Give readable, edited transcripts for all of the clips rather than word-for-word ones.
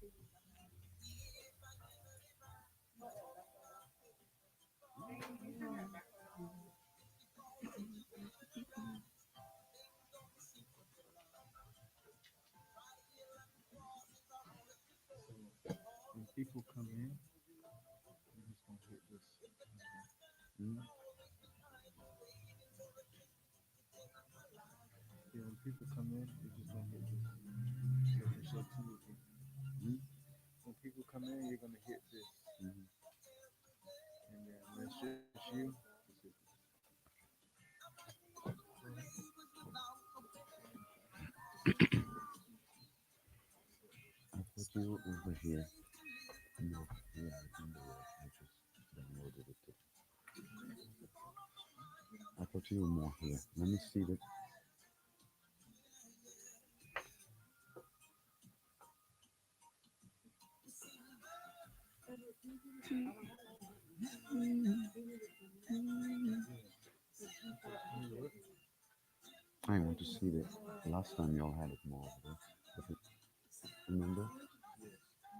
When people come in, I'm just gonna hit this. Mm. Yeah, when people come in, you're just gonna hit this. So it's up to you. Mm. When people come in, you're gonna hit this, Mm. and then when it's just you, just hit this. I thought you were over here. No, yeah, I remember that. I just downloaded it. I thought you were more here. Let me see that. I want to see that. Last time y'all had it more over there. If it, remember?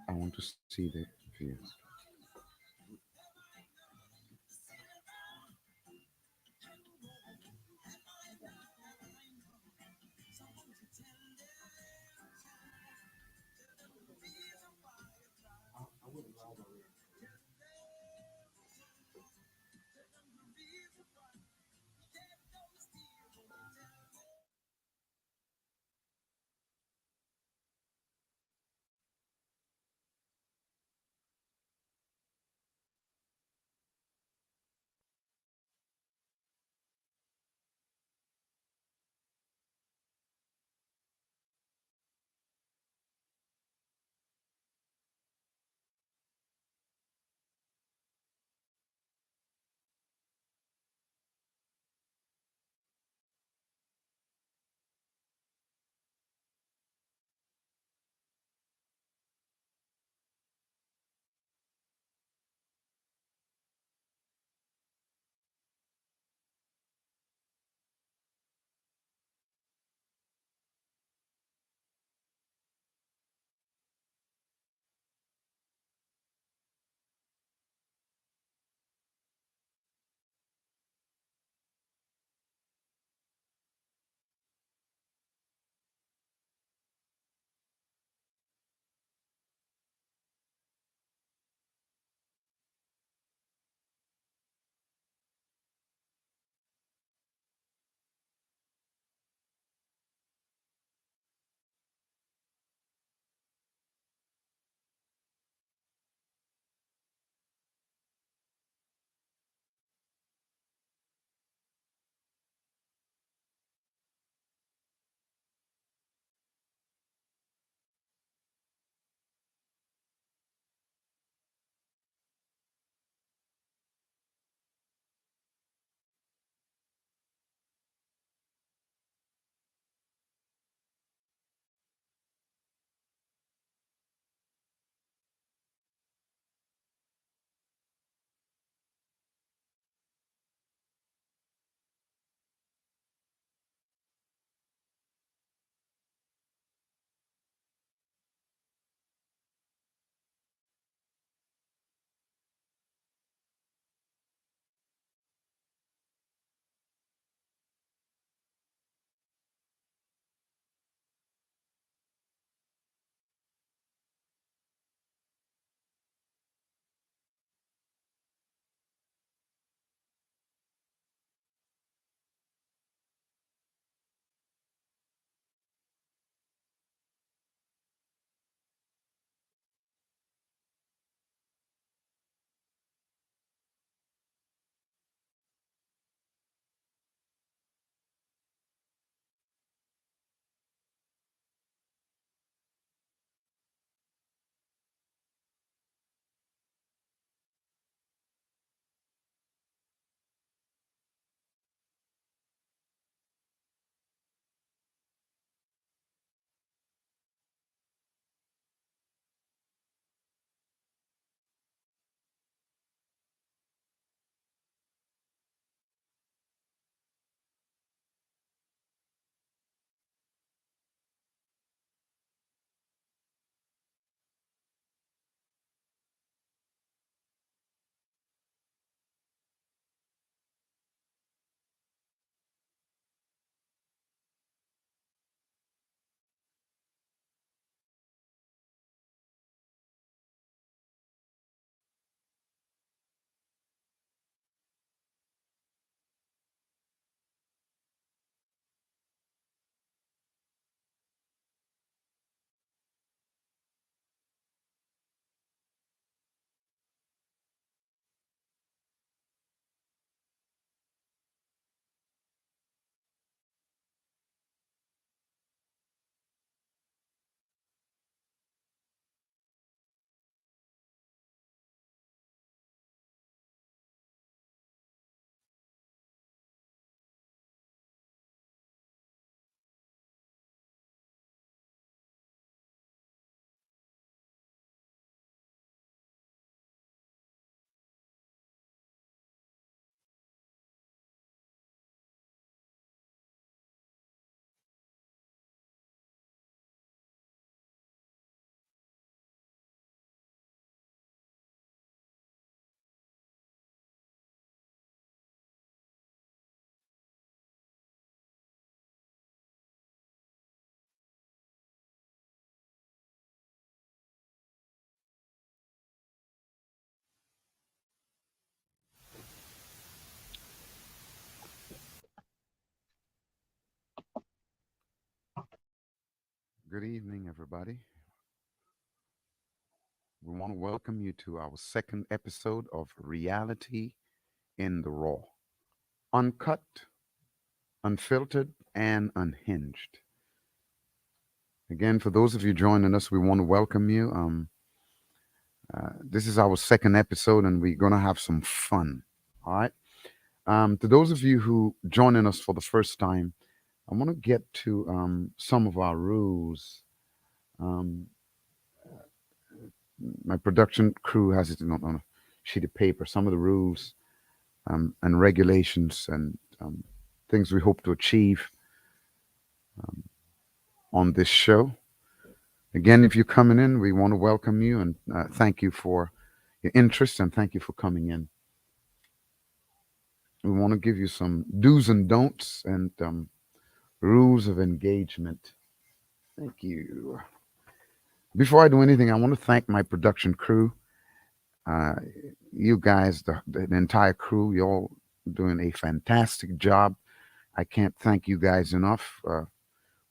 I want to see that view. Good evening, everybody. We want to welcome you to our second episode of Reality in the Raw. Uncut, unfiltered, and unhinged. Again, for those of you joining us, we want to welcome you. This is our second episode, and we're going to have some fun. All right. To those of you who joining us for the first time, I want to get to some of our rules. Um, my production crew has it on a sheet of paper. Some of the rules and regulations and things we hope to achieve on this show. Again, if you're coming in, we want to welcome you and thank you for your interest and thank you for coming in. We want to give you some do's and don'ts and rules of engagement. Thank you. Before I do anything, I want to thank my production crew. Uh, you guys, the entire crew, you're all doing a fantastic job. I can't thank you guys enough.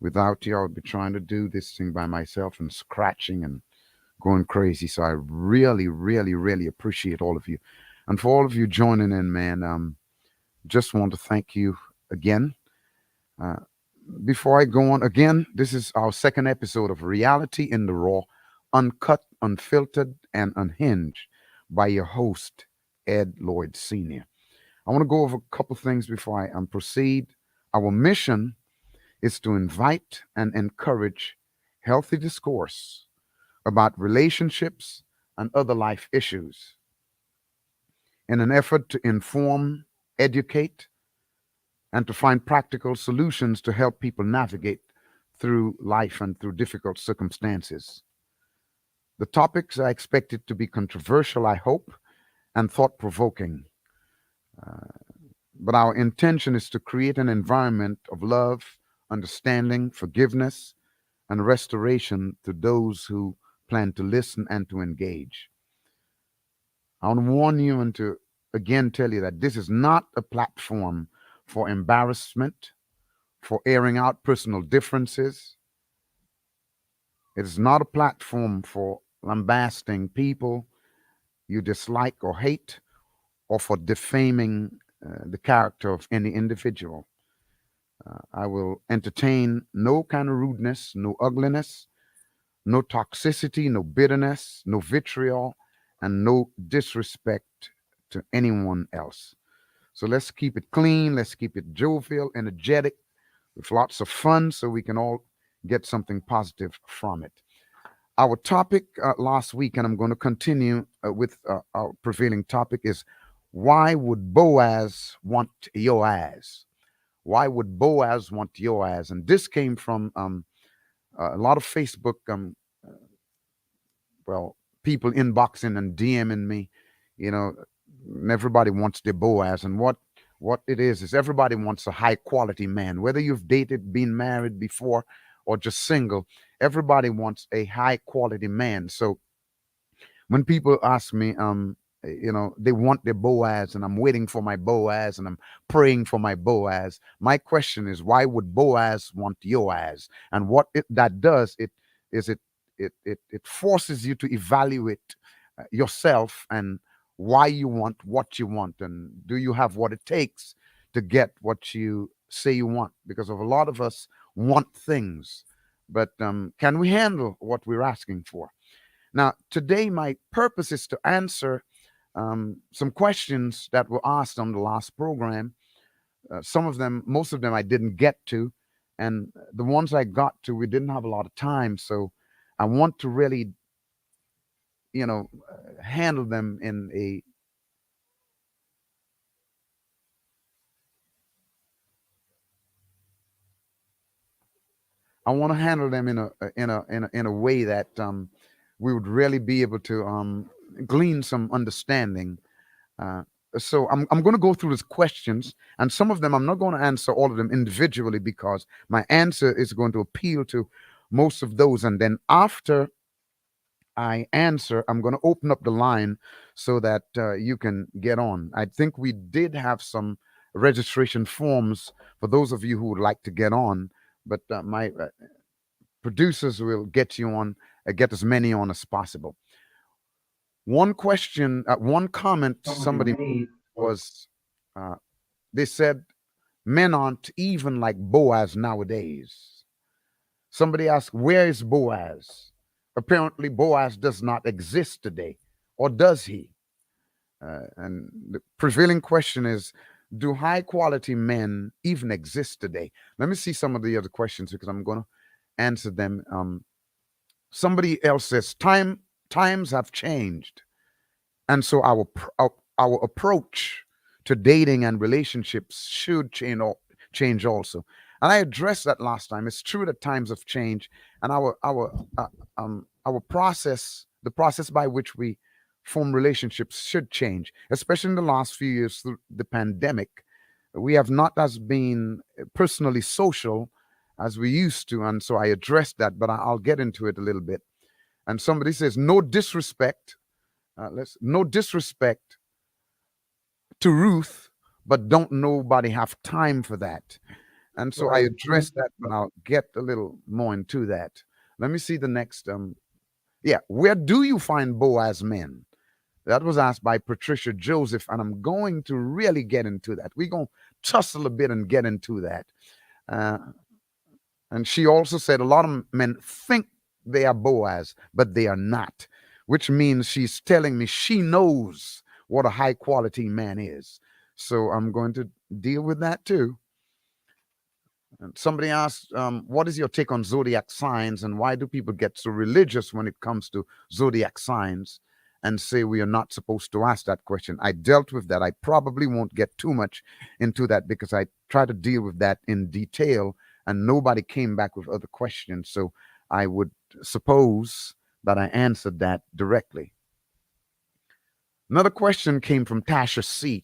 Without you, I would be trying to do this thing by myself and scratching and going crazy. So I really, really, really appreciate all of you. And for all of you joining in, man, just want to thank you again. Uh, Before I go on, again, this is our second episode of Reality in the Raw, uncut, unfiltered, and unhinged by your host, Ed Lloyd Sr. I want to go over a couple things before I proceed. Our mission is to invite and encourage healthy discourse about relationships and other life issues in an effort to inform, educate, and to find practical solutions to help people navigate through life and through difficult circumstances. The topics are expected to be controversial, I hope, and thought provoking. But our intention is to create an environment of love, understanding, forgiveness, and restoration to those who plan to listen and to engage. I want to warn you and to again tell you that this is not a platform for embarrassment, for airing out personal differences. It is not a platform for lambasting people you dislike or hate, or for defaming the character of any individual. I will entertain no kind of rudeness, no ugliness, no toxicity, no bitterness, no vitriol, and no disrespect to anyone else. So let's keep it clean, let's keep it jovial, energetic, with lots of fun so we can all get something positive from it. Our topic last week, and I'm going to continue with our prevailing topic, is why would Boaz want your ass? Why would Boaz want your ass? And this came from a lot of Facebook, well, people inboxing and DMing me. You know, everybody wants their Boaz, and what it is everybody wants a high quality man. Whether you've dated, been married before, or just single, everybody wants a high quality man. So when people ask me, they want their Boaz, and I'm waiting for my Boaz, and I'm praying for my Boaz. My question is, why would Boaz want your ass? And what that does, it forces you to evaluate yourself and why you want what you want, and do you have what it takes to get what you say you want? Because of a lot of us want things, but can we handle what we're asking for? Now, today, my purpose is to answer some questions that were asked on the last program. Some of them, most of them, I didn't get to. And the ones I got to, we didn't have a lot of time. So I want to really, handle them in a. I want to handle them in a way that we would really be able to glean some understanding. Uh, so I'm going to go through these questions, and some of them I'm not going to answer all of them individually because my answer is going to appeal to most of those. And then after I answer, I'm going to open up the line so that you can get on. I think we did have some registration forms for those of you who would like to get on, but my producers will get you on, get as many on as possible. One question, one comment somebody made was, uh, they said men aren't even like Boaz nowadays. Somebody asked, where is Boaz? Apparently, Boaz does not exist today, or does he? And the prevailing question is, do high quality men even exist today? Let me see some of the other questions because I'm going to answer them. Somebody else says, times have changed. And so our approach to dating and relationships should change also. And I addressed that last time. It's true that times have changed, and our process, the process by which we form relationships, should change. Especially in the last few years through the pandemic, we have not as been personally social as we used to, and so I addressed that. But I'll get into it a little bit. And somebody says, no disrespect. No disrespect to Ruth, but don't nobody have time for that. And so I addressed that, but I'll get a little more into that. Let me see the next. Yeah, where do you find Boaz men? That was asked by Patricia Joseph, and I'm going to really get into that. We're going to tussle a bit and get into that. Uh, and she also said a lot of men think they are Boaz, but they are not, which means she's telling me she knows what a high quality man is. So I'm going to deal with that too. And somebody asked, what is your take on zodiac signs, and why do people get so religious when it comes to zodiac signs and say we are not supposed to ask that question? I dealt with that. I probably won't get too much into that because I try to deal with that in detail and nobody came back with other questions. So I would suppose that I answered that directly. Another question came from Tasha C.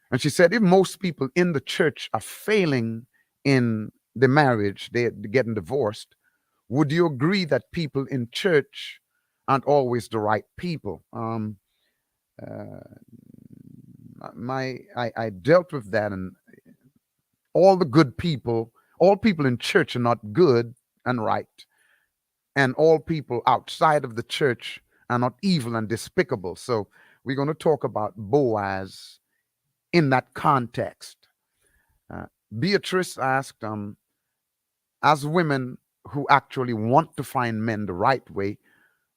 And she said, if most people in the church are failing in the marriage, they're getting divorced, would you agree that people in church aren't always the right people? I dealt with that, and all the good people, all people in church are not good and right, and all people outside of the church are not evil and despicable. So we're going to talk about Boaz in that context. Beatrice asked, as women who actually want to find men the right way,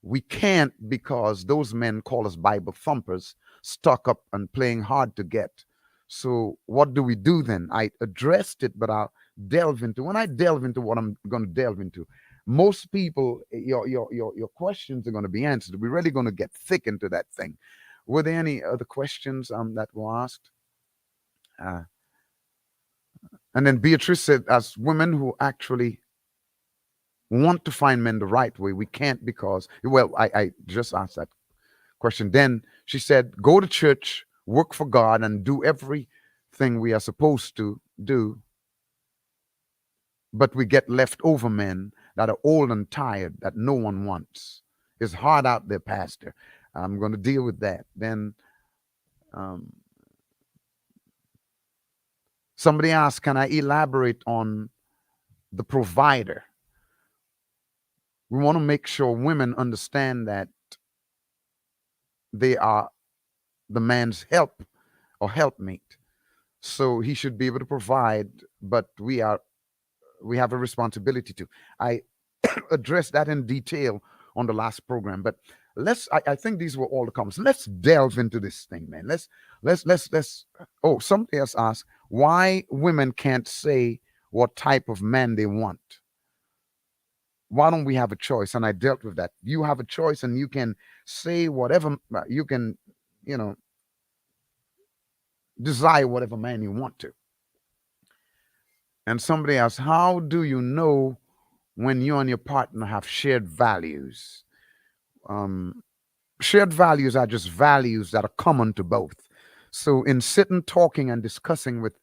we can't because those men call us Bible thumpers, stuck up and playing hard to get. So what do we do then? I addressed it, but I'll delve into, when I delve into what I'm going to delve into, most people, your questions are going to be answered. We're really going to get thick into that thing. Were there any other questions that were asked? And then Beatrice said, as women who actually want to find men the right way, we can't because, well, I just asked that question. Then she said, go to church, work for God, and do everything we are supposed to do. But we get leftover men that are old and tired that no one wants. It's hard out there, Pastor. I'm going to deal with that. Then somebody asked, can I elaborate on the provider? We want to make sure women understand that they are the man's help or helpmate. So he should be able to provide, but we have a responsibility to. I addressed that in detail on the last program, but I think these were all the comments. Let's delve into this thing, man. Let's. Oh, somebody else asked why women can't say what type of man they want. Why don't we have a choice? And I dealt with that. You have a choice, and you can say whatever you can, desire whatever man you want to. And somebody asked, how do you know when you and your partner have shared values? Shared values are just values that are common to both. So in sitting, talking, and discussing with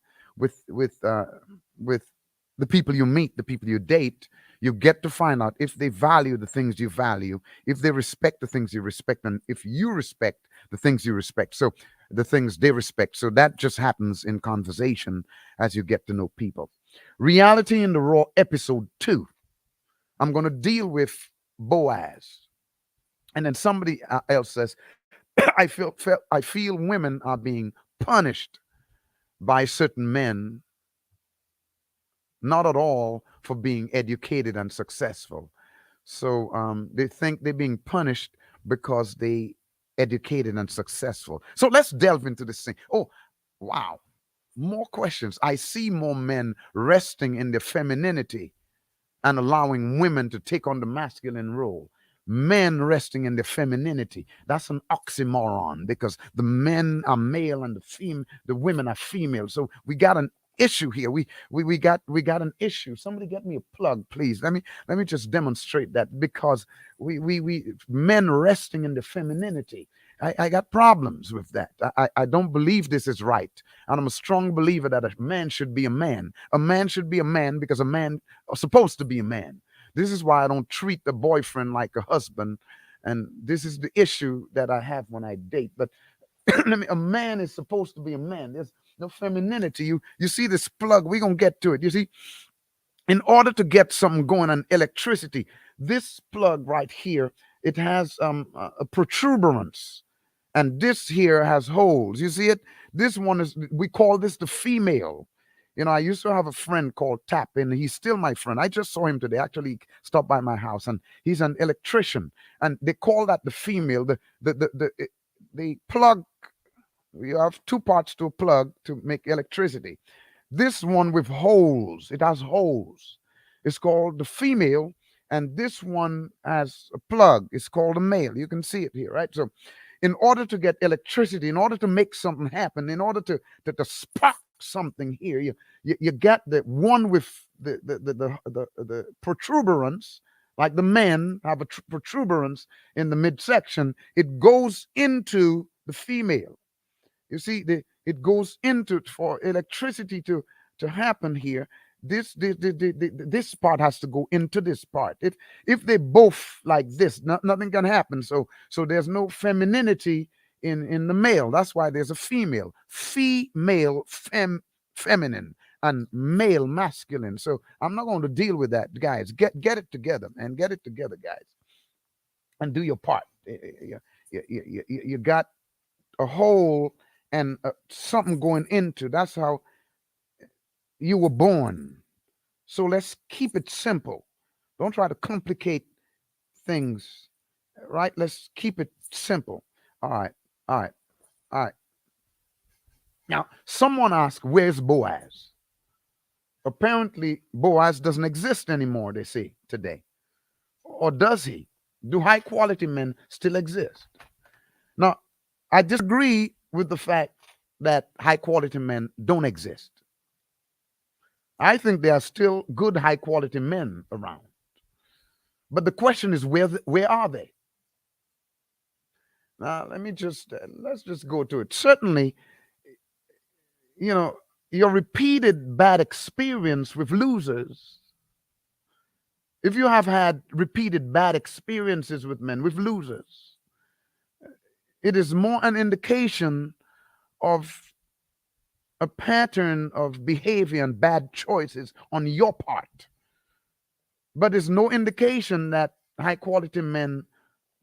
the people you meet, the people you date, you get to find out if they value the things you value, if they respect the things you respect, and if you respect the things you respect. So the things they respect. So that just happens in conversation as you get to know people. Reality in the Raw, episode 2. I'm going to deal with Boaz. And then somebody else says, I feel women are being punished by certain men, not at all for being educated and successful. So they think they're being punished because they educated and successful. So let's delve into this thing. Oh, wow. More questions. I see more men resting in their femininity and allowing women to take on the masculine role. Men resting in their femininity. That's an oxymoron because the men are male and the women are female. So we got an issue here. We got an issue. Somebody get me a plug, please. Let me just demonstrate that because we men resting in the femininity. I got problems with that. I don't believe this is right. And I'm a strong believer that a man should be a man. A man should be a man because a man is supposed to be a man. This is why I don't treat the boyfriend like a husband. And this is the issue that I have when I date. But a man is supposed to be a man. There's no femininity. You see this plug, we're gonna get to it. You see, in order to get something going on electricity, this plug right here, it has a protuberance, and this here has holes. You see it? This one is, we call this the female. I used to have a friend called Tap, and he's still my friend. I just saw him today. Actually, he stopped by my house, and he's an electrician. And they call that the female. The plug. You have two parts to a plug to make electricity. This one with holes. It has holes. It's called the female, and this one has a plug. It's called a male. You can see it here, right? So, in order to get electricity, in order to make something happen, in order to spark something here, you get the one with the protuberance, like the men have a protuberance in the midsection. It goes into the female. You see, it goes into it for electricity to happen here. This part has to go into this part. If they both like this, nothing can happen. So there's no femininity in the male. That's why there's a female, feminine, and male masculine. So I'm not going to deal with that, guys. Get it together, man. Get it together, guys, and do your part. You got a hole and something going into. That's how you were born. So let's keep it simple. Don't try to complicate things, right? Let's keep it simple. All right, all right, all right. Now, someone asked, where's Boaz? Apparently, Boaz doesn't exist anymore, they say today. Or does he? Do high quality men still exist? Now, I disagree with the fact that high quality men don't exist. I think there are still good high quality men around. But the question is, where are they? Now, let's just go to it. Certainly, your repeated bad experience with losers, if you have had repeated bad experiences with men, with losers, it is more an indication of a pattern of behavior and bad choices on your part. But there's no indication that high quality men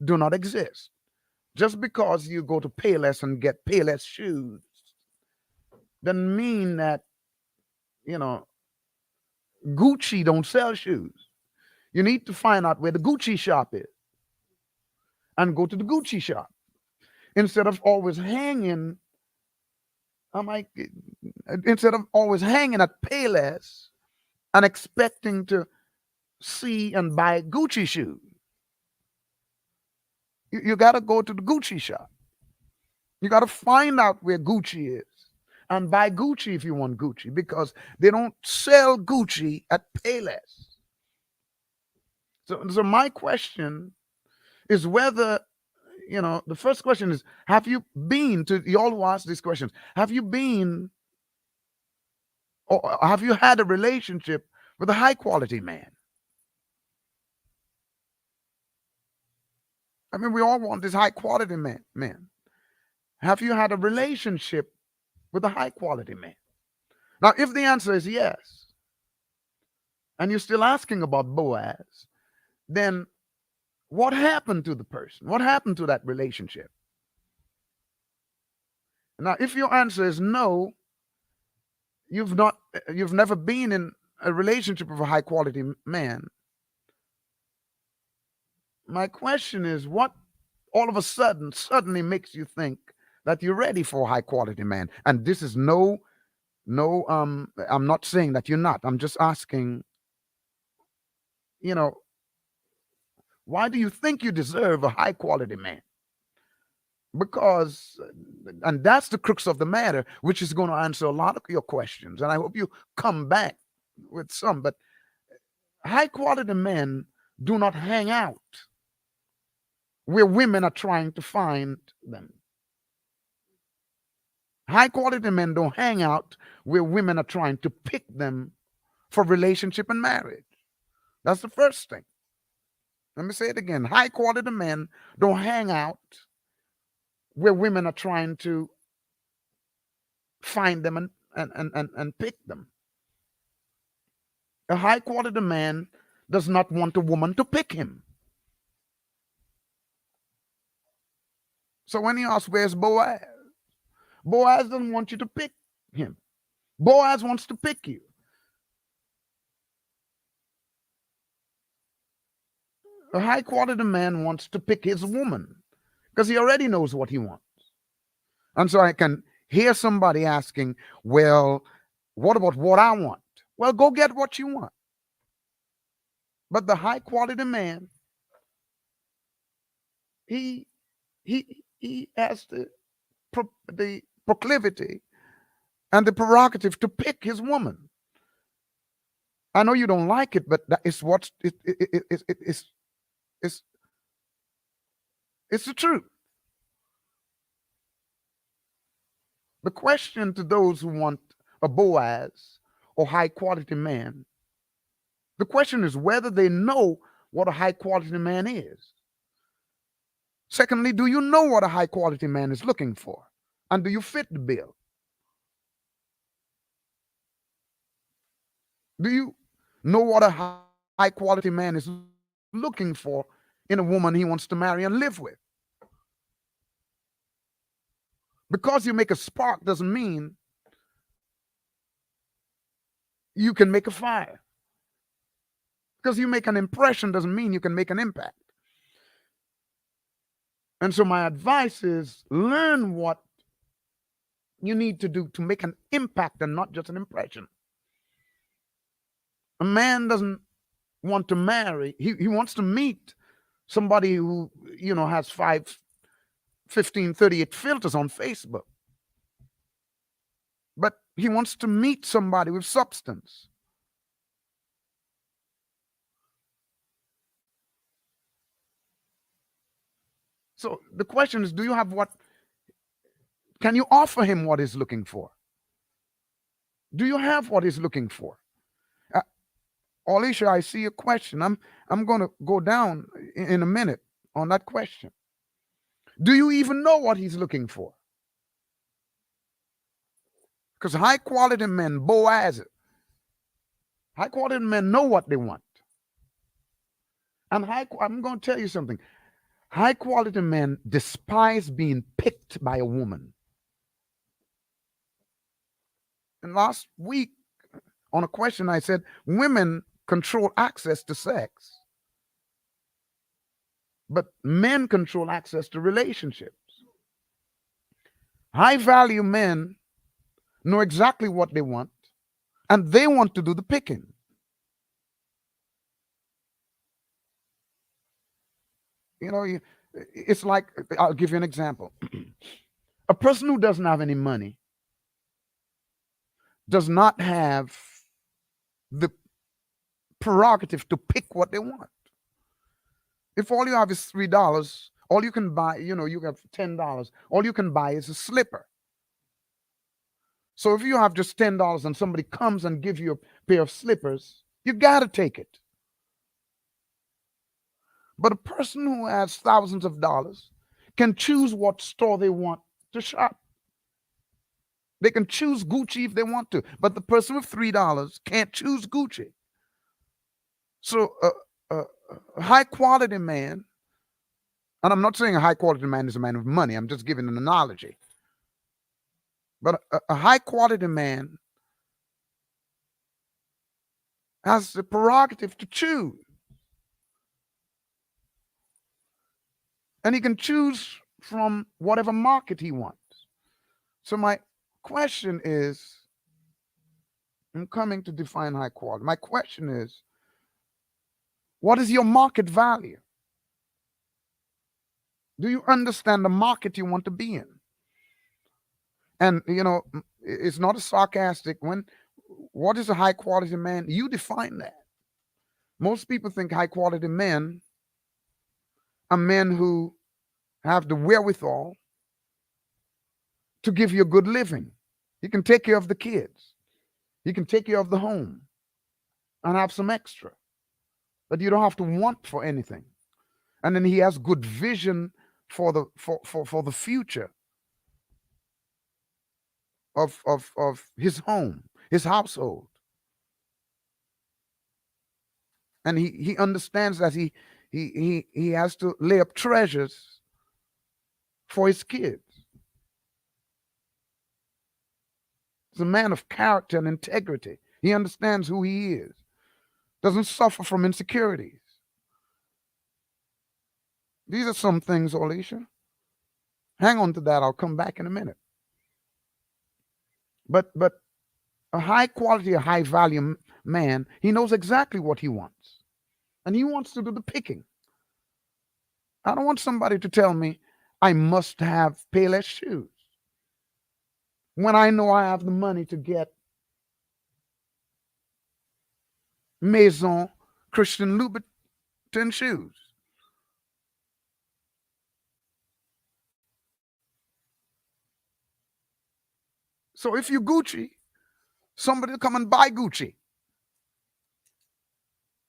do not exist. Just because you go to Payless and get Payless shoes doesn't mean that, Gucci don't sell shoes. You need to find out where the Gucci shop is and go to the Gucci shop instead of always hanging. Instead of always hanging at Payless and expecting to see and buy Gucci shoes. You got to go to the Gucci shop. You got to find out where Gucci is and buy Gucci if you want Gucci, because they don't sell Gucci at Payless. So my question is whether, the first question is, have you been to, you all who ask these questions, have you been or have you had a relationship with a high quality man? I mean, we all want this high quality man. Have you had a relationship with a high quality man? Now, if the answer is yes, and you're still asking about Boaz, then what happened to the person? What happened to that relationship? Now, if your answer is no, you've never been in a relationship with a high quality man. My question is, what all of a suddenly makes you think that you're ready for a high quality man? And this is no, I'm not saying that you're not. I'm just asking, you know, why do you think you deserve a high quality man? Because, and that's the crux of the matter, which is going to answer a lot of your questions. And I hope you come back with some. But high quality men do not hang out where women are trying to find them. High quality men don't hang out where women are trying to pick them for relationship and marriage. That's the first thing. Let me say it again. High quality men don't hang out where women are trying to find them and pick them. A high quality man does not want a woman to pick him. So when you ask, where's Boaz? Boaz doesn't want you to pick him. Boaz wants to pick you. A high quality man wants to pick his woman because he already knows what he wants. And so I can hear somebody asking, well, what about what I want? Well, go get what you want. But the high quality man, he has the proclivity and the prerogative to pick his woman. I know you don't like it, but that is what it's the truth. The question to those who want a Boaz or high quality man, the question is whether they know what a high quality man is. Secondly, do you know what a high quality man is looking for? And do you fit the bill? Do you know what a high quality man is looking for in a woman he wants to marry and live with? Because you make a spark doesn't mean you can make a fire. Because you make an impression doesn't mean you can make an impact. And so my advice is learn what you need to do to make an impact and not just an impression. A man doesn't want to marry. He wants to meet somebody who, has 5, 15, 38 filters on Facebook. But he wants to meet somebody with substance. So the question is, do you have what? Can you offer him what he's looking for? Do you have what he's looking for? Alicia, I see a question. I'm going to go down in a minute on that question. Do you even know what he's looking for? Because high quality men, Boaz, high quality men know what they want. And I'm going to tell you something. High quality men despise being picked by a woman. And last week on a question, I said, women control access to sex, but men control access to relationships. High value men know exactly what they want, and they want to do the picking. It's like, I'll give you an example. A person who doesn't have any money does not have the prerogative to pick what they want. If all you have is $3, all you can buy, you have $10, all you can buy is a slipper. So if you have just $10 and somebody comes and gives you a pair of slippers, you got to take it. But a person who has thousands of dollars can choose what store they want to shop. They can choose Gucci if they want to, but the person with $3 can't choose Gucci. So a high quality man, and I'm not saying a high quality man is a man with money, I'm just giving an analogy. But a high quality man has the prerogative to choose. And he can choose from whatever market he wants. So my question is, I'm coming to define high quality. My question is, what is your market value? Do you understand the market you want to be in? And it's not a sarcastic when what is a high quality man? You define that. Most people think high quality men are men who have the wherewithal to give you a good living. He can take care of the kids. He can take care of the home and have some extra. But you don't have to want for anything. And then he has good vision for the future of his home, his household. And he understands that he has to lay up treasures for his kids. He's a man of character and integrity. He understands who he is. Doesn't suffer from insecurities. These are some things, Alicia. Hang on to that. I'll come back in a minute. But a high quality, a high value man, he knows exactly what he wants. And he wants to do the picking. I don't want somebody to tell me I must have Payless shoes when I know I have the money to get Maison Christian Louboutin shoes. So if you Gucci, somebody will come and buy Gucci.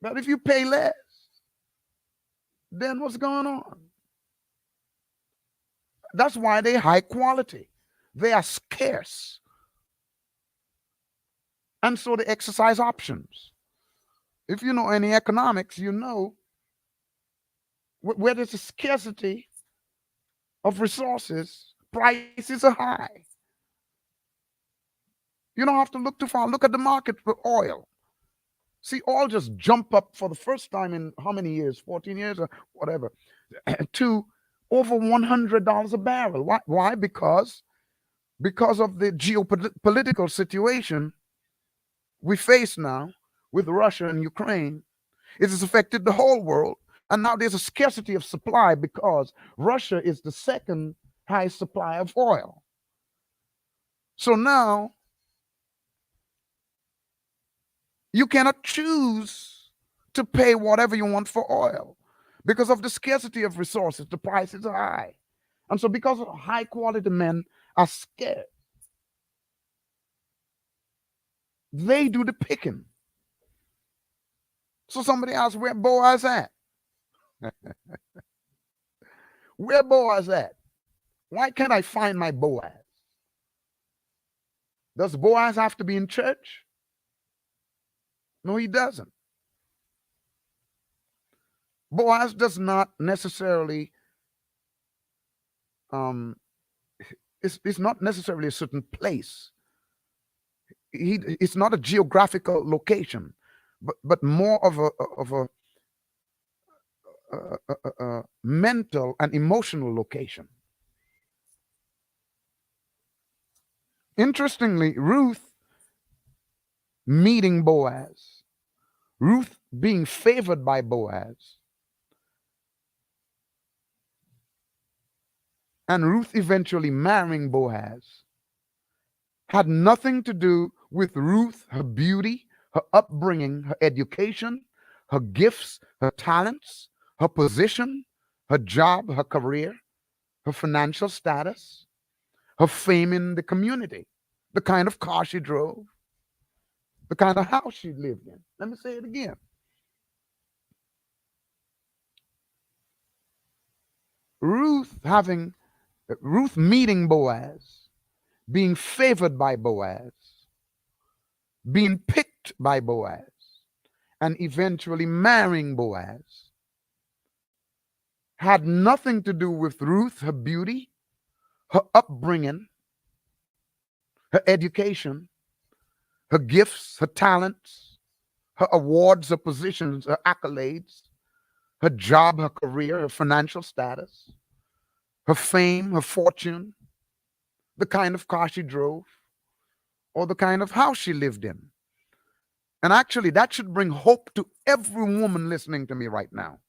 But if you pay less, then what's going on? That's why they're high quality. They are scarce. And so they exercise options. If you know any economics, you know where there's a scarcity of resources, prices are high. You don't have to look too far. Look at the market for oil. See, oil just jump up for the first time in how many years? 14 years or whatever, to over $100 a barrel. Why? Because of the geopolitical situation we face now with Russia and Ukraine. It has affected the whole world. And now there's a scarcity of supply because Russia is the second highest supplier of oil. So now you cannot choose to pay whatever you want for oil because of the scarcity of resources. The prices are high. And so because of high quality men are scared, they do the picking. So somebody asks, where Boaz at? Where Boaz at? Why can't I find my Boaz? Does Boaz have to be in church? No, he doesn't. Boaz does not necessarily it's not necessarily a certain place. It's not a geographical location, but more of a mental and emotional location. Interestingly, Ruth meeting Boaz, Ruth being favored by Boaz, and Ruth eventually marrying Boaz had nothing to do with Ruth, her beauty, her upbringing, her education, her gifts, her talents, her position, her job, her career, her financial status, her fame in the community, the kind of car she drove, the kind of house she lived in. Let me say it again. Ruth meeting Boaz, being favored by Boaz, being picked by Boaz, and eventually marrying Boaz had nothing to do with Ruth, her beauty, her upbringing, her education, her gifts, her talents, her awards, her positions, her accolades, her job, her career, her financial status, her fame, her fortune, the kind of car she drove, or the kind of house she lived in. And actually, that should bring hope to every woman listening to me right now.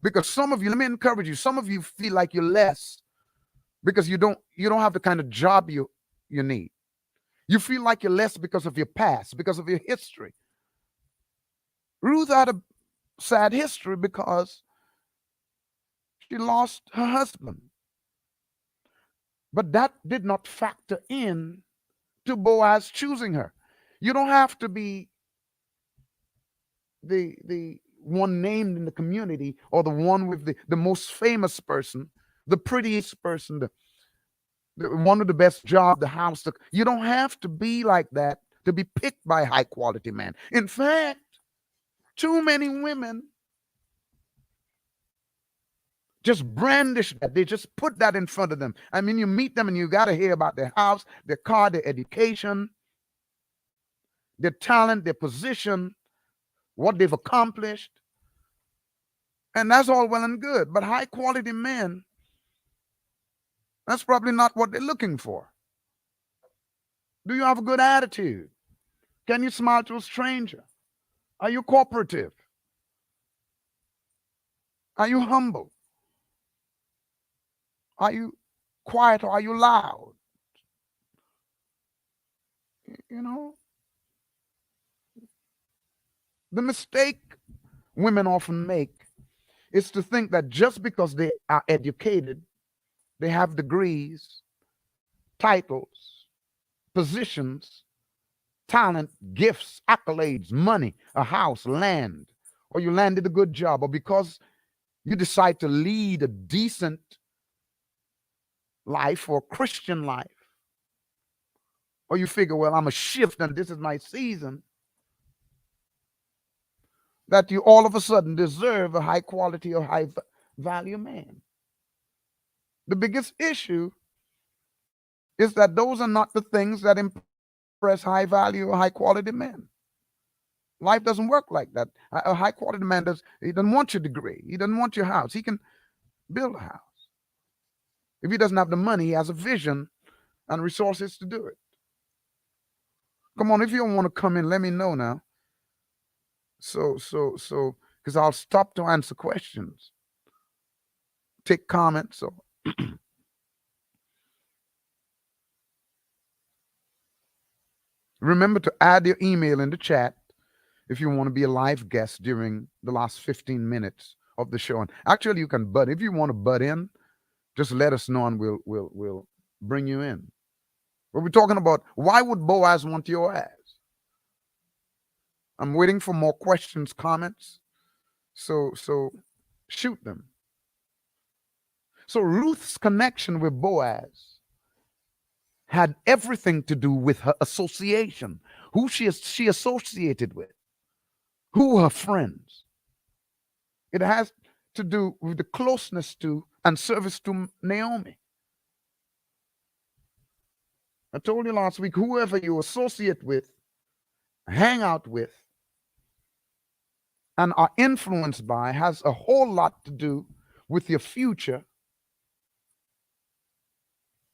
Because some of you, let me encourage you, some of you feel like you're less because you don't have the kind of job you need. You feel like you're less because of your past, because of your history. Ruth had a sad history because she lost her husband. But that did not factor in to Boaz choosing her. You don't have to be the one named in the community or the one with the most famous person, the prettiest person, the one with the best job, the house. You don't have to be like that to be picked by a high quality man. In fact, too many women just brandish that. They just put that in front of them. I mean, you meet them and you got to hear about their house, their car, their education, their talent, their position, what they've accomplished. And that's all well and good. But high quality men, that's probably not what they're looking for. Do you have a good attitude? Can you smile to a stranger? Are you cooperative? Are you humble? Are you quiet or are you loud? You know, the mistake women often make is to think that just because they are educated, they have degrees, titles, positions, talent, gifts, accolades, money, a house, land, or you landed a good job, or because you decide to lead a decent life or Christian life, or you figure, well, I'm a shift and this is my season, that you all of a sudden deserve a high quality or high value man. The biggest issue is that those are not the things that impress high value or high quality men. Life doesn't work like that. A high quality man he doesn't want your degree. He doesn't want your house. He can build a house. If he doesn't have the money, he has a vision and resources to do it. Come on, if you don't want to come in, let me know now. So, because I'll stop to answer questions, take comments. So, remember to add your email in the chat if you want to be a live guest during the last 15 minutes of the show. And actually, you can butt. If you want to butt in, just let us know and we'll bring you in. But we're talking about why would Boaz want your ass? I'm waiting for more questions, comments. So shoot them. So Ruth's connection with Boaz had everything to do with her association, who she associated with, who were her friends. It has to do with the closeness to and service to Naomi. I told you last week, whoever you associate with, hang out with, and are influenced by has a whole lot to do with your future,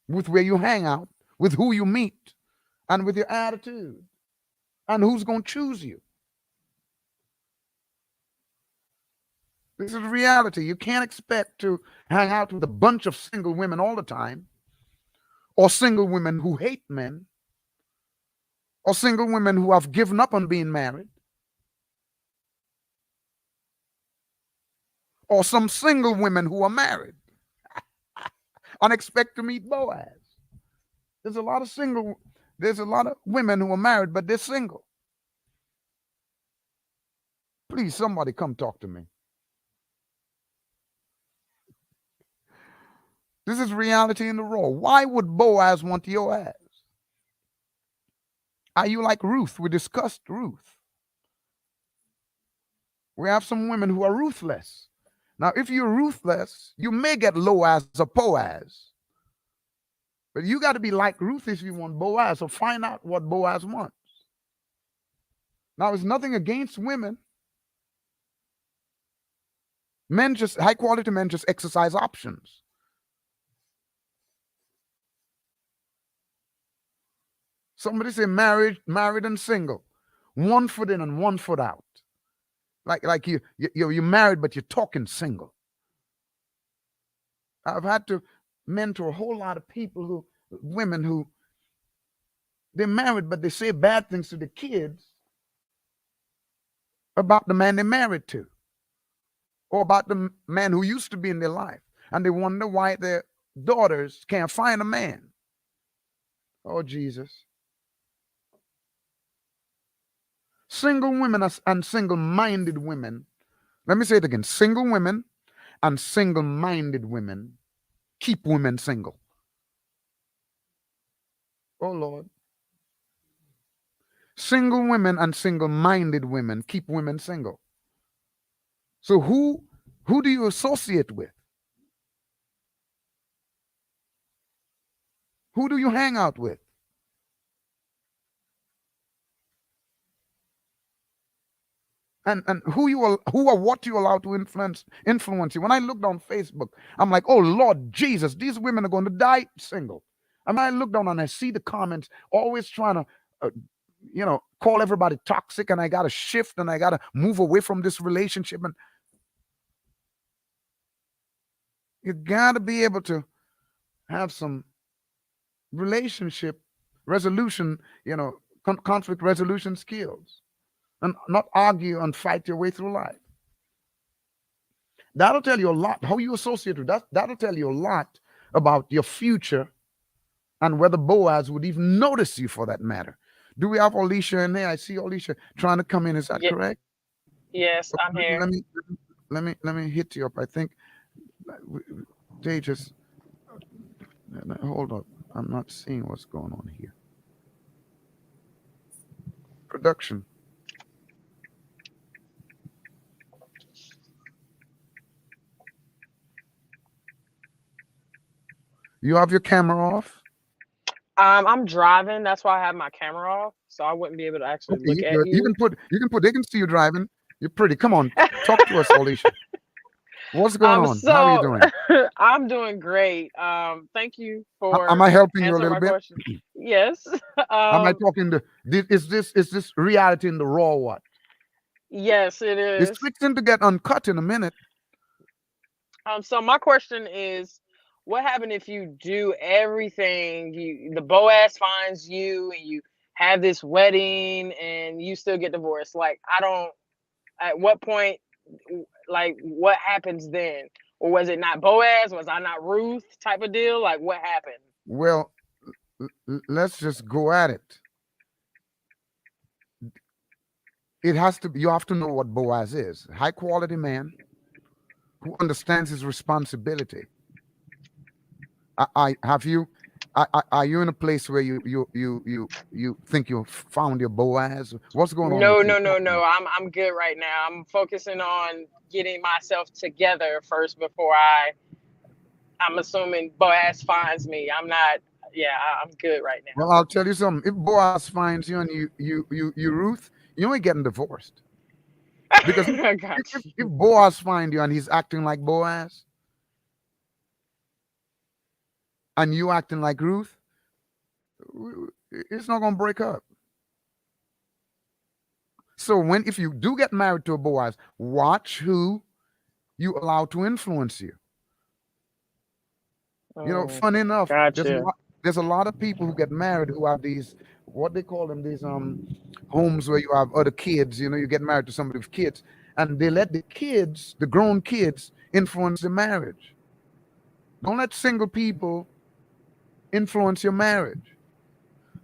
with where you hang out, with who you meet, and with your attitude, and who's going to choose you. This is reality. You can't expect to hang out with a bunch of single women all the time, or single women who hate men, or single women who have given up on being married, or some single women who are married and expect to meet Boaz. There's a lot of women who are married, but they're single. Please, somebody come talk to me. This is reality in the raw. Why would Boaz want your ass? Are you like Ruth? We discussed Ruth. We have some women who are ruthless. Now, if you're ruthless, you may get Loaz or Boaz. But you got to be like Ruth if you want Boaz. So find out what Boaz wants. Now, it's nothing against women. Men just, high quality men just exercise options. Somebody say married and single. One foot in and one foot out. Like you're married, but you're talking single. I've had to mentor a whole lot of people women who, they're married, but they say bad things to the kids about the man they're married to, or about the man who used to be in their life. And they wonder why their daughters can't find a man. Oh, Jesus. Single women and single-minded women. Let me say it again. Single women and single-minded women keep women single. Oh, Lord. Single women and single-minded women keep women single. So who do you associate with? Who do you hang out with? And who or what you allow to influence you. When I look down Facebook, I'm like, oh Lord Jesus, these women are going to die single. And I look down and I see the comments, always trying to, call everybody toxic, and I got to shift and I got to move away from this relationship. And you got to be able to have some relationship resolution, conflict resolution skills, and not argue and fight your way through life. That'll tell you a lot. How you associate with that, that'll tell you a lot about your future and whether Boaz would even notice you, for that matter. Do we have Alicia in there? I see Alicia trying to come in. Is that correct? Yes, I'm here. Let me hit you up. I think they just hold up. I'm not seeing what's going on here. Production. You have your camera off? I'm driving. That's why I have my camera off, so I wouldn't be able to actually look at you. You can put. They can see you driving. You're pretty. Come on, talk to us, Alicia. What's going on? How are you doing? I'm doing great. Thank you for. Am I helping you a little bit? Question. Yes. Am I talking to? Is this reality in the raw? What? Yes, it is. It's fixing to get uncut in a minute. So my question is, what happened if you do everything? The Boaz finds you and you have this wedding and you still get divorced. Like, at what point, like, what happens then? Or was it not Boaz? Was I not Ruth type of deal? Like, what happened? Well, let's just go at it. It has to be, you have to know what Boaz is. High quality man who understands his responsibility. Are you in a place where you think you found your Boaz? What's going on? No. I'm good right now. I'm focusing on getting myself together first before I'm assuming Boaz finds me. I'm good right now. Well, I'll tell you something. If Boaz finds you and you Ruth, you ain't getting divorced. Because if Boaz finds you and he's acting like Boaz, and you acting like Ruth, it's not going to break up. So if you do get married to a Boaz, watch who you allow to influence you. Funny enough, there's a lot of people who get married who have these, what they call them, these homes where you have other kids. You get married to somebody with kids, and they let the grown kids, influence the marriage. Don't let single people influence your marriage.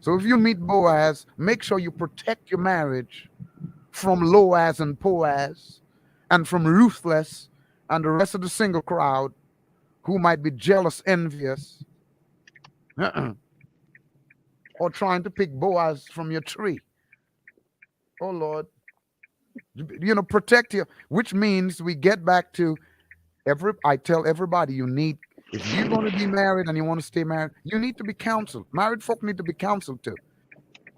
So if you meet Boaz, make sure you protect your marriage from Loaz and Boaz, and from Ruthless and the rest of the single crowd who might be jealous, envious, or trying to pick Boaz from your tree. Oh Lord. Protect you, which means we get back to I tell everybody, if you're going to be married and you want to stay married, you need to be counseled. Married folk need to be counseled too.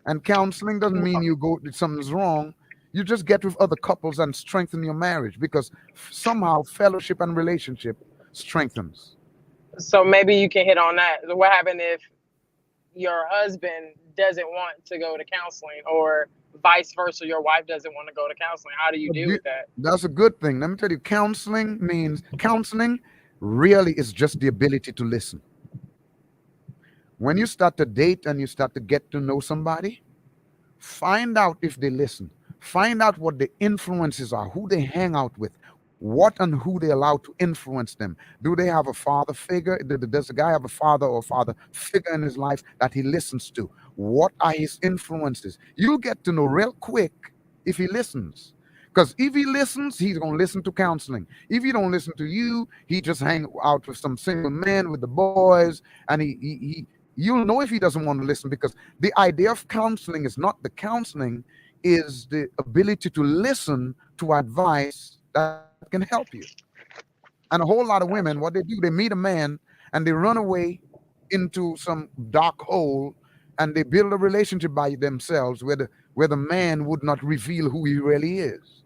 And counseling doesn't mean you go something's wrong. You just get with other couples and strengthen your marriage, because somehow fellowship and relationship strengthens. So maybe you can hit on that. What happened if your husband doesn't want to go to counseling, or vice versa, your wife doesn't want to go to counseling? How do you deal with that? That's a good thing. Let me tell you, counseling really is just the ability to listen. When you start to date and you start to get to know somebody, find out if they listen. Find out what the influences are, who they hang out with, what and who they allow to influence them. Do they have a father figure? Does the guy have a father or father figure in his life that he listens to? What are his influences? You'll get to know real quick if he listens. Because if he listens, he's going to listen to counseling. If he don't listen to you, he just hang out with some single men with the boys, and you'll know if he doesn't want to listen, because the idea of counseling is not the counseling, is the ability to listen to advice that can help you. And a whole lot of women, what they do, they meet a man and they run away into some dark hole, and they build a relationship by themselves where the man would not reveal who he really is.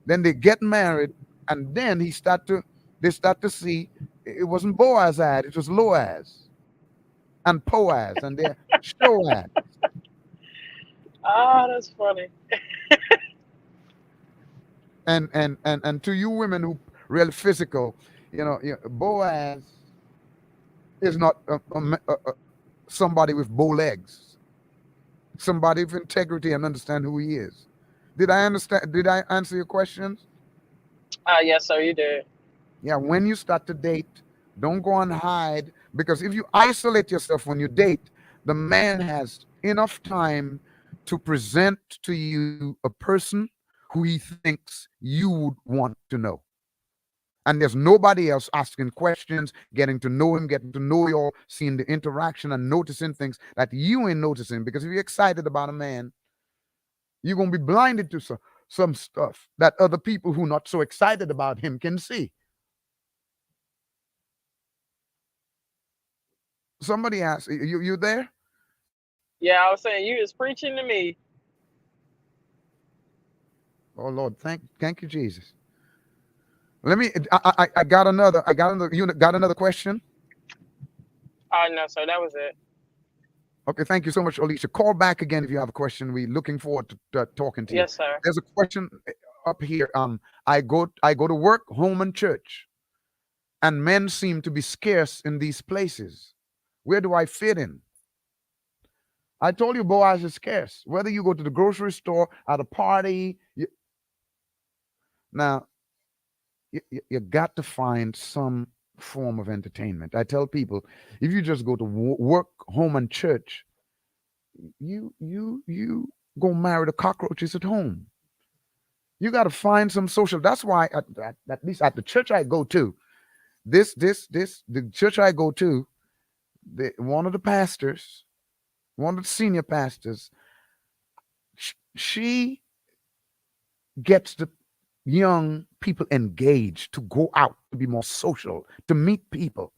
Then they get married, and then they start to see it wasn't Boaz ad, it was Loaz and Poaz, and they're Shoaz. Ah, that's funny. And to you women who really physical, Boaz is not somebody with bow legs, somebody with integrity and understand who he is. Did I understand? Did I answer your questions? Yes, sir, you did. Yeah, when you start to date, don't go and hide, because if you isolate yourself when you date, the man has enough time to present to you a person who he thinks you would want to know. And there's nobody else asking questions, getting to know him, getting to know you all, seeing the interaction and noticing things that you ain't noticing. Because if you're excited about a man, you're going to be blinded to some stuff that other people who are not so excited about him can see. Somebody asked, you there? Yeah, I was saying you was preaching to me. Oh Lord, thank you, Jesus. Let me. I got another. You got another question? No, sir, that was it. Okay, thank you so much, Alicia. Call back again if you have a question. We're looking forward to talking to you. Yes, sir. There's a question up here. I go to work, home, and church, and men seem to be scarce in these places. Where do I fit in? I told you, Boaz is scarce. Whether you go to the grocery store, at a party, now you got to find some form of entertainment. I tell people, if you just go to work, home, and church, you go marry the cockroaches at home. You got to find some social. That's why at least at the church I go to, the church I go to, one of the pastors, one of the senior pastors, she gets the young people engaged to go out, to be more social, to meet people.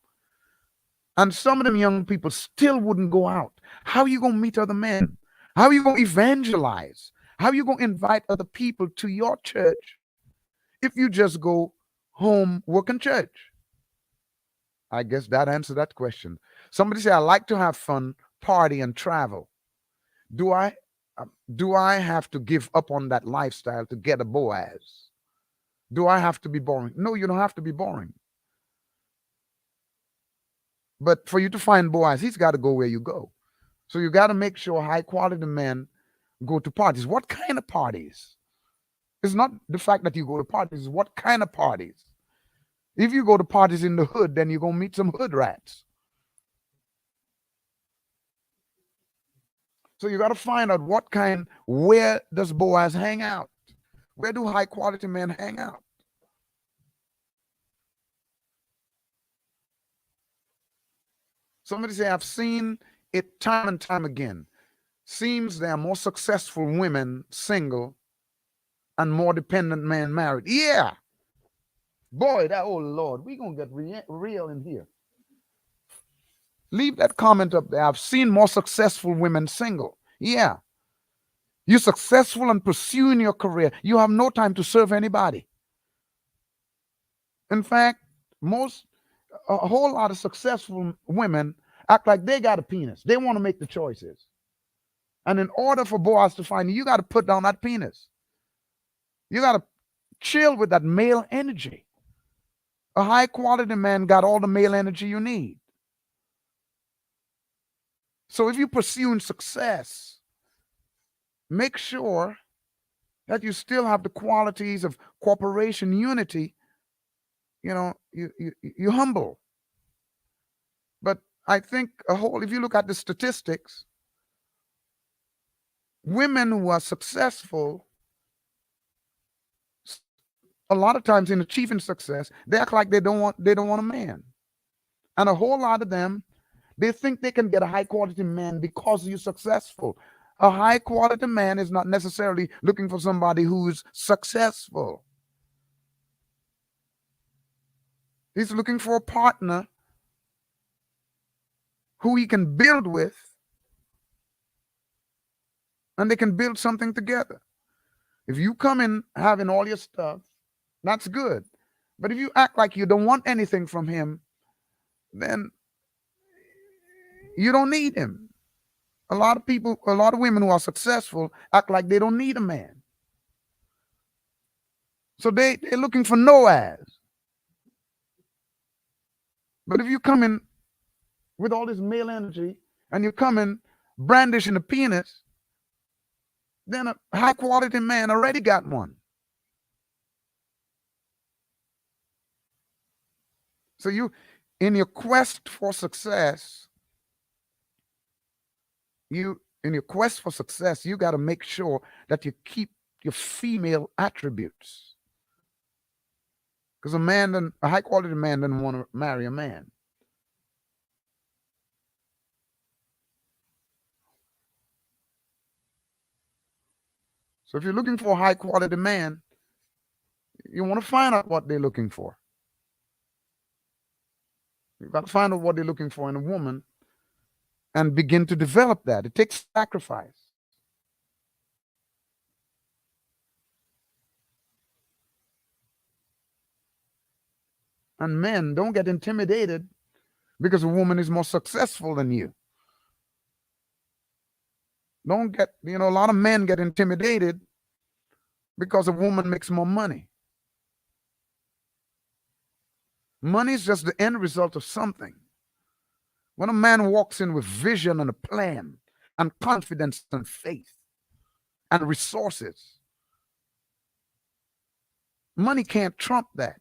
And some of them young people still wouldn't go out. How are you going to meet other men? How are you going to evangelize? How are you going to invite other people to your church if you just go home, work, and church? I guess that answered that question. Somebody say, I like to have fun, party, and travel. Do I have to give up on that lifestyle to get a Boaz? Do I have to be boring? No, you don't have to be boring. But for you to find Boaz, he's got to go where you go. So you got to make sure high quality men go to parties. What kind of parties? It's not the fact that you go to parties, it's what kind of parties. If you go to parties in the hood, then you're going to meet some hood rats. So you got to find out where does Boaz hang out? Where do high quality men hang out? Somebody say, I've seen it time and time again. Seems there are more successful women single and more dependent men married. Yeah. Boy, that, oh Lord, we gonna get real in here. Leave that comment up there. I've seen more successful women single. Yeah. You're successful in pursuing your career. You have no time to serve anybody. In fact, a whole lot of successful women act like they got a penis. They want to make the choices. And in order for Boaz to find you got to put down that penis. You got to chill with that male energy. A high quality man got all the male energy you need. So if you're pursuing success, make sure that you still have the qualities of cooperation, unity. You know, you're humble. But I think if you look at the statistics, women who are successful, a lot of times in achieving success, they act like they don't want a man. And a whole lot of them, they think they can get a high quality man because you're successful. A high quality man is not necessarily looking for somebody who's successful. He's looking for a partner who he can build with, and they can build something together. If you come in having all your stuff, that's good. But if you act like you don't want anything from him, then you don't need him. A lot of women who are successful act like they don't need a man. So they're looking for Noahs. But if you come in with all this male energy and you come in brandishing a penis, then a high quality man already got one. So in your quest for success, you got to make sure that you keep your female attributes. Because a high quality man doesn't want to marry a man. So if you're looking for a high quality man, you want to find out what they're looking for. You've got to find out what they're looking for in a woman and begin to develop that. It takes sacrifice. And men, don't get intimidated because a woman is more successful than you. Don't get, a lot of men get intimidated because a woman makes more money. Money is just the end result of something. When a man walks in with vision and a plan and confidence and faith and resources, money can't trump that.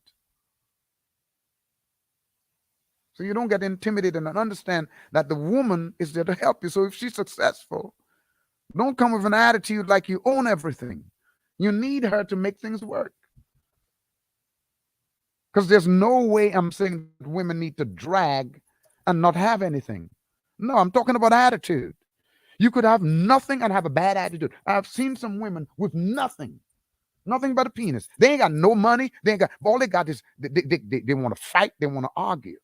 So you don't get intimidated and understand that the woman is there to help you. So if she's successful, don't come with an attitude like you own everything. You need her to make things work. Because there's no way I'm saying that women need to drag and not have anything. No, I'm talking about attitude. You could have nothing and have a bad attitude. I've seen some women with nothing but a penis. They ain't got no money. All they got is they want to fight. They want to argue.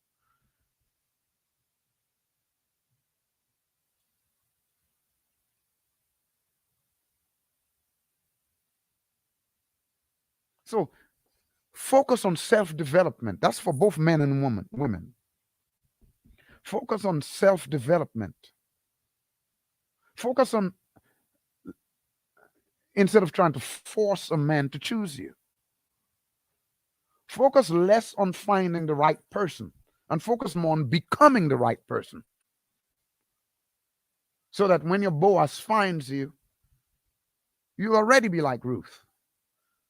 So focus on self-development. That's for both men and women. Focus on self-development. Focus on, instead of trying to force a man to choose you. Focus less on finding the right person and focus more on becoming the right person. So that when your Boaz finds you, you'll already be like Ruth.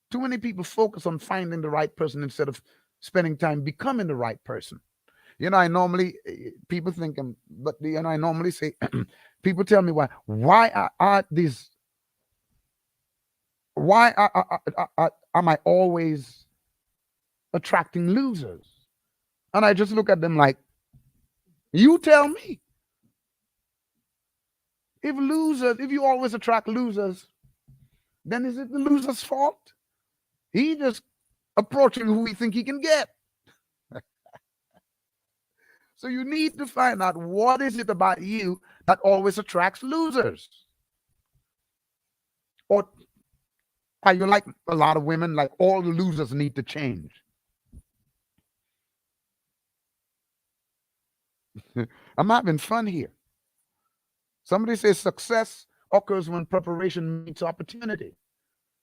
Too many people focus on finding the right person instead of spending time becoming the right person. I normally, people think, but I normally say, people tell me why am I always attracting losers? And I just look at them like, you tell me. If you always attract losers, then is it the loser's fault? He just approaching who he think he can get. So you need to find out what is it about you that always attracts losers. Or are you like a lot of women, like all the losers need to change? I'm having fun here. Somebody says success occurs when preparation meets opportunity.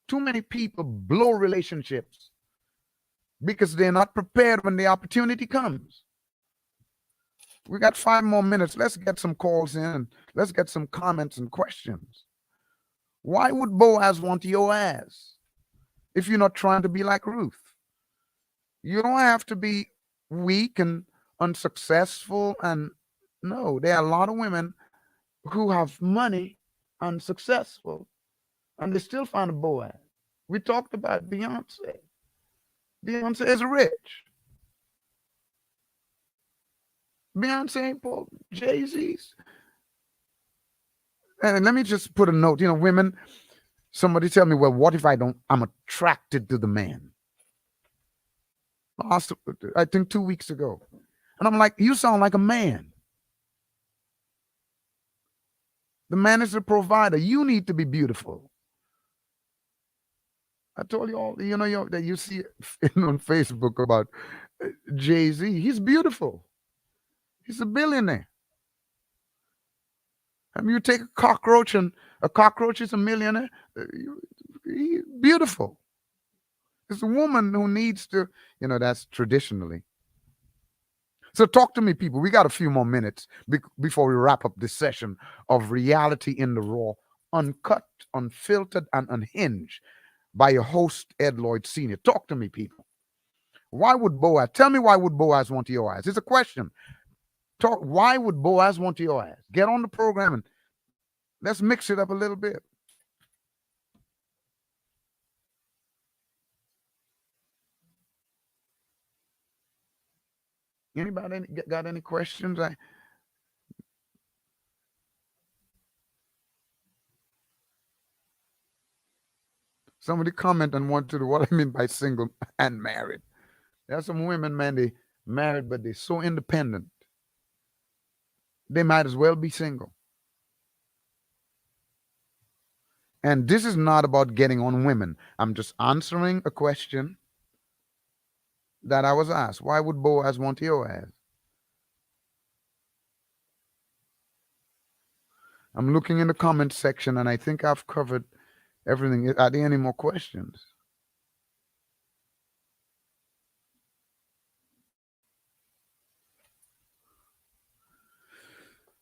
Too many people blow relationships because they're not prepared when the opportunity comes. We got 5 more minutes. Let's get some calls in and let's get some comments and questions. Why would Boaz want your ass if you're not trying to be like Ruth? You don't have to be weak and unsuccessful. And no, there are a lot of women who have money, unsuccessful, and they still find a Boaz. We talked about Beyonce. Beyonce is rich. Beyonce ain't poor. Jay-Z's. And let me just put a note. Women, somebody tell me, well, what if I'm attracted to the man? I think 2 weeks ago. And I'm like, you sound like a man. The man is the provider. You need to be beautiful. I told you all, that you see on Facebook about Jay-Z. He's beautiful. He's a billionaire. I mean, you take a cockroach and a cockroach is a millionaire. He's beautiful. It's a woman who needs to, that's traditionally. So talk to me, people. We got a few more minutes before we wrap up this session of Reality in the Raw, uncut, unfiltered, and unhinged by your host, Ed Lloyd Sr. Talk to me, people. Tell me why would Boaz want your ass? It's a question. Why would Boaz want your ass? Get on the program and let's mix it up a little bit. Anybody got any questions? Somebody comment on what I mean by single and married. There are some women, man, they married, but they're so independent. They might as well be single. And this is not about getting on women. I'm just answering a question that I was asked. Why would Boaz want your ass? I'm looking in the comment section and I think I've covered everything. Are there any more questions?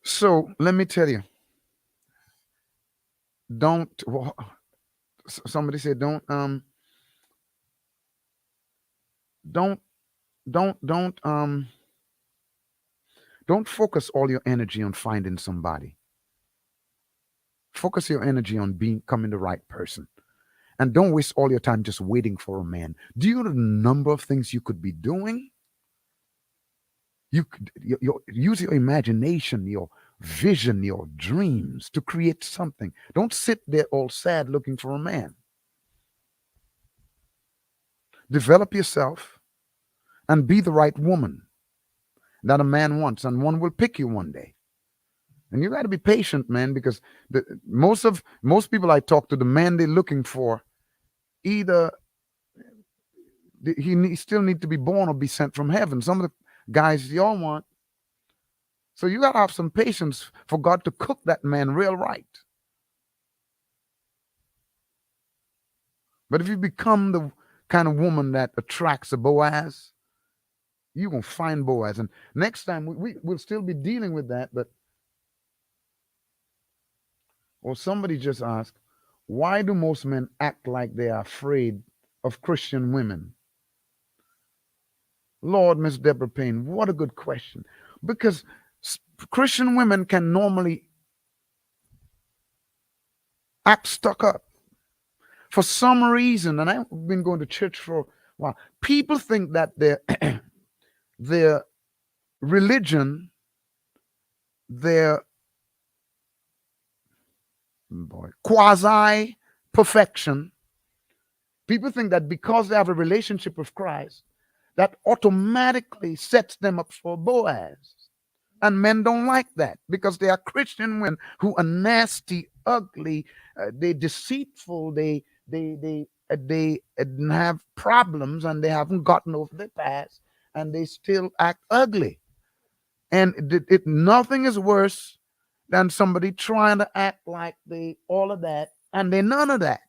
So let me tell you, somebody said don't focus all your energy on finding somebody. Focus your energy on becoming the right person. And don't waste all your time just waiting for a man. Do you know the number of things you could be doing? You could use your imagination, your vision, your dreams to create something. Don't sit there all sad looking for a man. Develop yourself and be the right woman that a man wants, and one will pick you one day. And you got to be patient, man, because most people I talk to, the man they're looking for, either he still need to be born or be sent from heaven. Some of the guys y'all want. So you got to have some patience for God to cook that man real right. But if you become the kind of woman that attracts a Boaz, you're going to find Boaz. And next time we'll still be dealing with that. Or somebody just asked, why do most men act like they are afraid of Christian women? Lord, Miss Deborah Payne, what a good question. Because Christian women can normally act stuck up. For some reason, and I've been going to church for a while, people think that their religion, their quasi-perfection People think that because they have a relationship with Christ, that automatically sets them up for Boaz. And men don't like that because they are Christian women who are nasty, ugly, they deceitful, they have problems and they haven't gotten over their past and they still act ugly. And nothing is worse than somebody trying to act like they all of that and they none of that.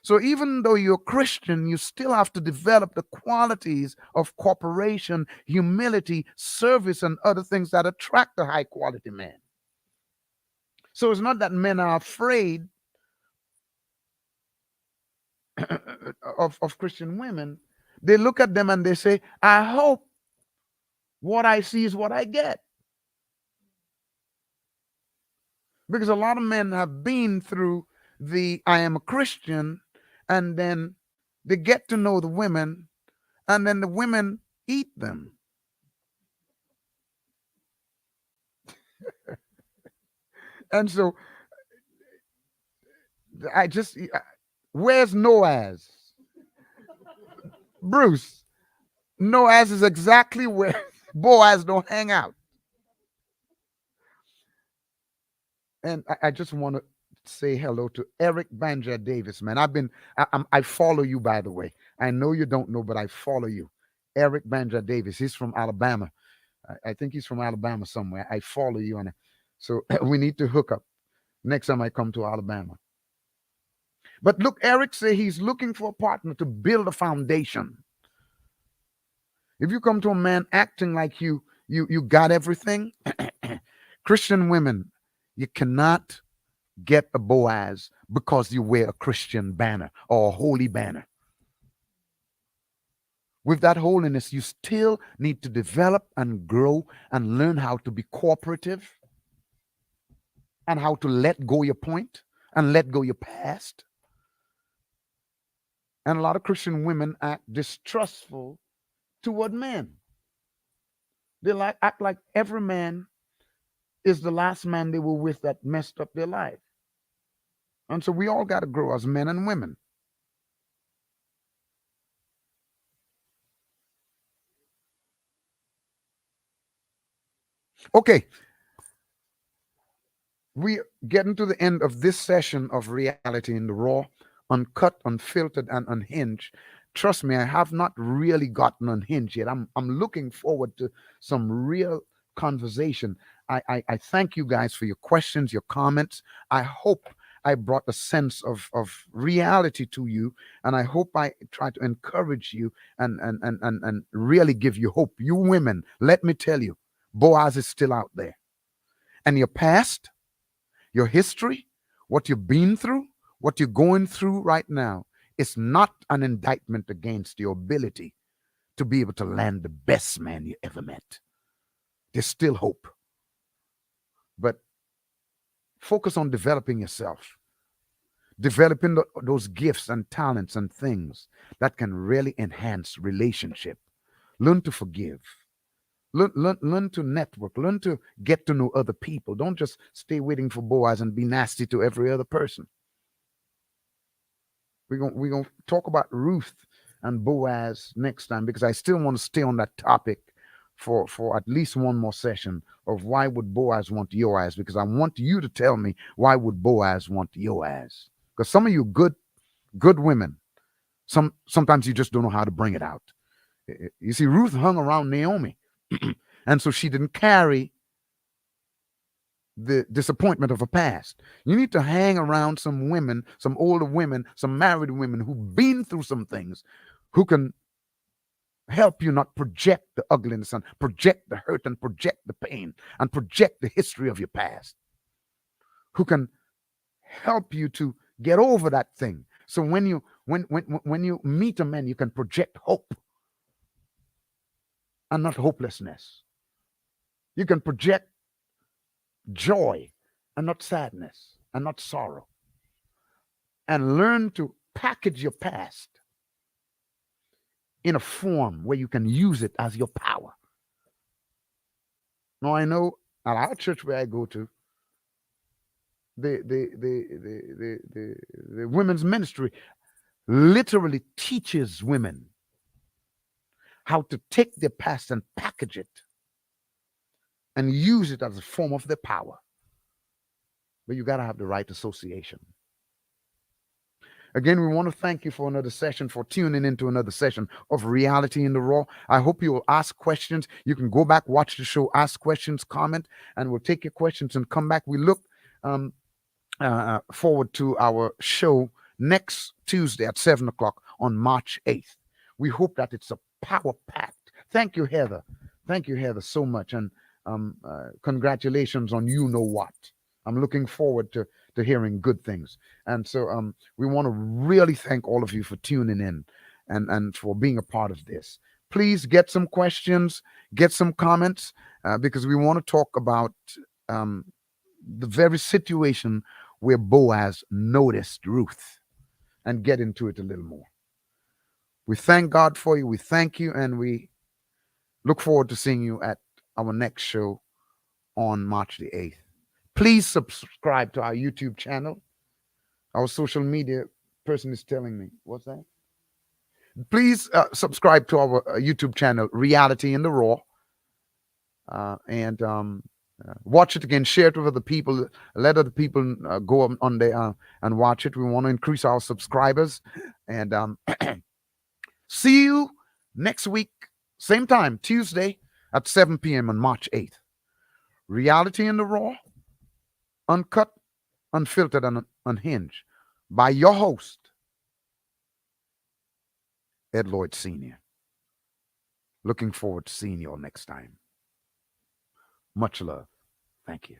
So even though you're Christian, you still have to develop the qualities of cooperation, humility, service, and other things that attract a high quality man. So it's not that men are afraid of Christian women. They look at them and they say, I hope what I see is what I get. Because a lot of men have been through the I am a Christian, and then they get to know the women, and then the women eat them. And so where's Noaz? Bruce, Noaz is exactly where Boaz don't hang out. And I just want to say hello to Eric Banja Davis, man. I follow you, by the way. I know you don't know, but I follow you. Eric Banja Davis. He's from Alabama. I think he's from Alabama somewhere. I follow you, and so we need to hook up next time I come to Alabama. But look, Eric say he's looking for a partner to build a foundation. If you come to a man acting like you got everything, Christian women, you cannot get a Boaz because you wear a Christian banner or a holy banner. With that holiness, you still need to develop and grow and learn how to be cooperative and how to let go your point and let go your past. And a lot of Christian women act distrustful toward men. They act like every man is the last man they were with that messed up their life. And so we all got to grow as men and women. Okay. We getting to the end of this session of Reality in the Raw, uncut, unfiltered, and unhinged. Trust me, I have not really gotten unhinged yet. I'm looking forward to some real conversation. I thank you guys for your questions, your comments. I hope I brought a sense of reality to you, and I hope I try to encourage you and really give you hope. You women, let me tell you, Boaz is still out there. And your past, your history, what you've been through, what you're going through right now, is not an indictment against your ability to be able to land the best man you ever met. There's still hope. But focus on developing yourself, developing those gifts and talents and things that can really enhance relationship. Learn to forgive. Learn to network. Learn to get to know other people. Don't just stay waiting for Boaz and be nasty to every other person. We're gonna talk about Ruth and Boaz next time, because I still want to stay on that topic for at least one more session of why would Boaz want Joaz, because I want you to tell me why would Boaz want Joaz. Because some of you good women, sometimes you just don't know how to bring it out. You see, Ruth hung around Naomi, and so she didn't carry the disappointment of a past. You need to hang around some women, some older women, some married women who've been through some things, who can help you not project the ugliness and project the hurt and project the pain and project the history of your past, who can help you to get over that thing. So when you meet a man, you can project hope and not hopelessness. You can project joy and not sadness and not sorrow, and learn to package your past in a form where you can use it as your power. Now, I know at our church where I go to, the women's ministry, literally teaches women how to take their past and package it and use it as a form of their power. But you got to have the right association. Again, we want to thank you for another session, for tuning into another session of Reality in the Raw. I hope you will ask questions. You can go back, watch the show, ask questions, comment, and we'll take your questions and come back. We look forward to our show next Tuesday at 7 o'clock on March 8th. We hope that it's a power packed. Thank you, Heather. Thank you, Heather, so much. And congratulations on you know what. I'm looking forward to hearing good things. And so we want to really thank all of you for tuning in and for being a part of this. Please get some questions, get some comments, because we want to talk about the very situation where Boaz noticed Ruth and get into it a little more. We thank God for you. We thank you, and we look forward to seeing you at our next show on March the 8th. Please subscribe to our YouTube channel. Our social media person is telling me, what's that? Please subscribe to our YouTube channel, Reality in the Raw, and watch it again. Share it with other people. Let other people go on there and watch it. We want to increase our subscribers. And see you next week, same time, Tuesday at 7 p.m. on March 8th. Reality in the Raw, uncut, unfiltered, and unhinged by your host, Ed Lloyd Sr. Looking forward to seeing you all next time. Much love. Thank you.